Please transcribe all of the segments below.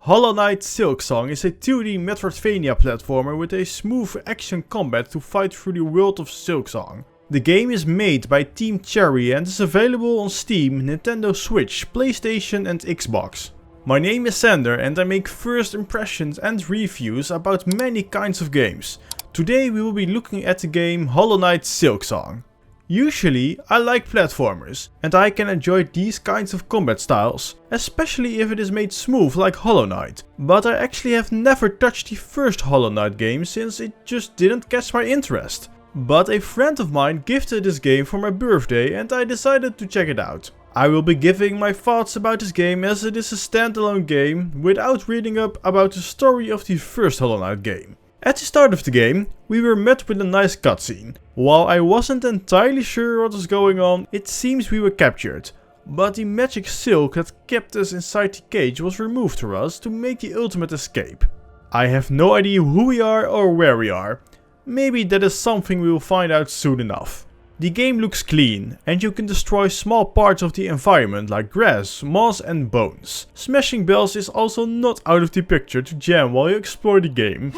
Hollow Knight Silksong is a 2D metroidvania platformer with a smooth action combat to fight through the world of Silksong. The game is made by Team Cherry and is available on Steam, Nintendo Switch, PlayStation and Xbox. My name is Sander and I make first impressions and reviews about many kinds of games. Today we will be looking at the game Hollow Knight Silksong. Usually I like platformers and I can enjoy these kinds of combat styles, especially if it is made smooth like Hollow Knight. But I actually have never touched the first Hollow Knight game since it just didn't catch my interest. But a friend of mine gifted this game for my birthday and I decided to check it out. I will be giving my thoughts about this game as it is a standalone game without reading up about the story of the first Hollow Knight game. At the start of the game, we were met with a nice cutscene. While I wasn't entirely sure what was going on, it seems we were captured. But the magic silk that kept us inside the cage was removed for us to make the ultimate escape. I have no idea who we are or where we are. Maybe that is something we will find out soon enough. The game looks clean and you can destroy small parts of the environment like grass, moss and bones. Smashing bells is also not out of the picture to jam while you explore the game.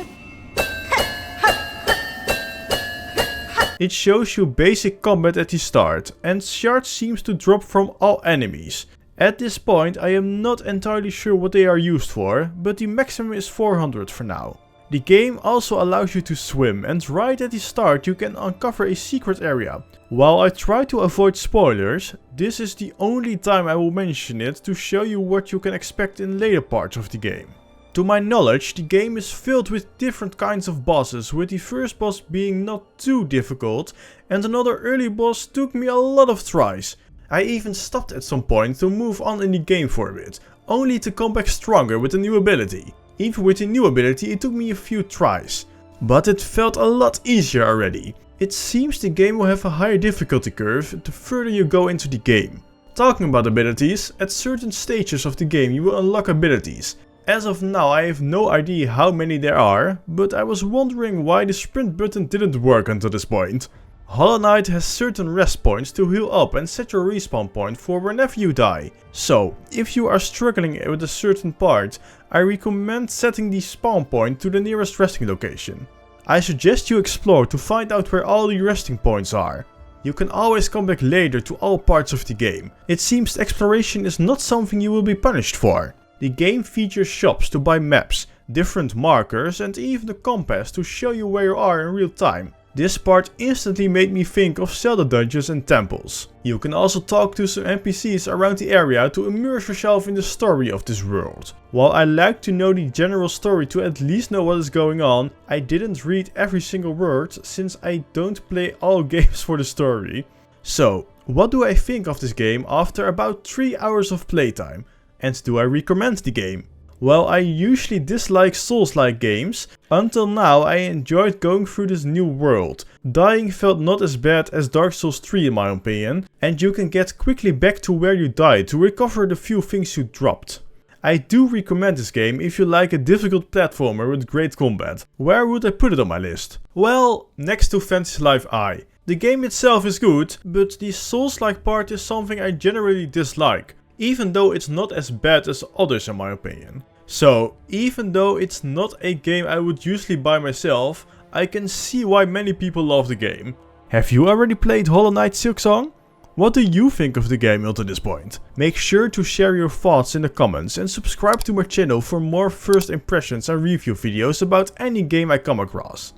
It shows you basic combat at the start, and shards seems to drop from all enemies. At this point I am not entirely sure what they are used for, but the maximum is 400 for now. The game also allows you to swim, and right at the start you can uncover a secret area. While I try to avoid spoilers, this is the only time I will mention it to show you what you can expect in later parts of the game. To my knowledge, the game is filled with different kinds of bosses, with the first boss being not too difficult and another early boss took me a lot of tries. I even stopped at some point to move on in the game for a bit, only to come back stronger with a new ability. Even with the new ability it took me a few tries. But it felt a lot easier already. It seems the game will have a higher difficulty curve the further you go into the game. Talking about abilities, at certain stages of the game you will unlock abilities. As of now I have no idea how many there are, but I was wondering why the sprint button didn't work until this point. Hollow Knight has certain rest points to heal up and set your respawn point for whenever you die. So, if you are struggling with a certain part, I recommend setting the spawn point to the nearest resting location. I suggest you explore to find out where all the resting points are. You can always come back later to all parts of the game. It seems exploration is not something you will be punished for. The game features shops to buy maps, different markers and even a compass to show you where you are in real time. This part instantly made me think of Zelda dungeons and temples. You can also talk to some NPCs around the area to immerse yourself in the story of this world. While I like to know the general story to at least know what is going on, I didn't read every single word since I don't play all games for the story. So, what do I think of this game after about 3 hours of playtime? And do I recommend the game? Well, I usually dislike Souls-like games. Until now I enjoyed going through this new world. Dying felt not as bad as Dark Souls 3 in my opinion, and you can get quickly back to where you died to recover the few things you dropped. I do recommend this game if you like a difficult platformer with great combat. Where would I put it on my list? Well, next to Fantasy Life I. The game itself is good, but the Souls-like part is something I generally dislike. Even though it's not as bad as others in my opinion. So, even though it's not a game I would usually buy myself, I can see why many people love the game. Have you already played Hollow Knight Silksong? What do you think of the game until this point? Make sure to share your thoughts in the comments and subscribe to my channel for more first impressions and review videos about any game I come across.